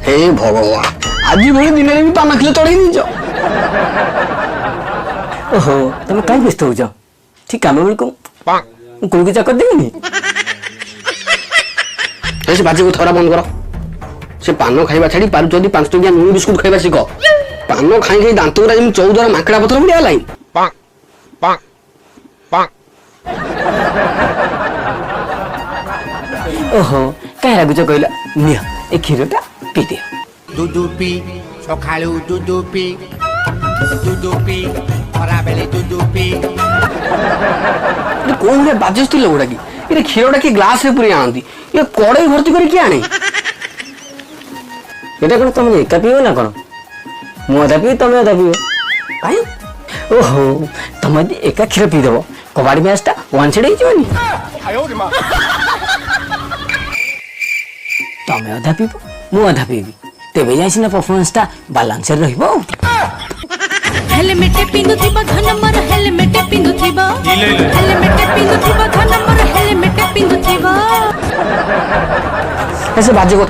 हे भगवान आज भली दिन में भी पान खिले चढ़ी नहीं जाओ। ओहो तुम कहीं व्यस्त हो जाओ ठीक काम बेलू कुल की चाकर देनी से बाजी को थोड़ा बंद करो से पान खाइबा छाड़ी पार जदी 5 टकिया नुन बिस्कुट खाइबा सिख पान खाई खाई दांत गुरा जमी 14 माकड़ा पथर उड़िया लाइन पाक पाक पाक। ओहो कहीं लगुच कहला निया ए क्षीरटा पी दियो दूधू पी सकाळू दूधू पी खरा बेले दूधू पी कौन रे बाजस्ती लगुड़ा की ये क्षीरटा की ग्लास रे पूरी आनती ये कड़ाई भर्ती कर के आने এটা কোন তুমি একা পিও না কোন মু আধা পিও তুমি আধা পিও भाई ओहो তুমি একা ক্ষীর পি দেবো কবাড়ি ম্যাচটা ওয়ান সাইড হয়ে যাবনি তুমি আধা পিব মু আধা পিবি তেবে যাই সিনা পারফরম্যান্সটা বালান্সের রহিব हेलमेट पिंदुथिबा घन मर हेलमेट पिंदुथिबा हेलमेट पिंदुथिबा घन मर हेलमेट पिंदुथिबा ऐसे बाजे को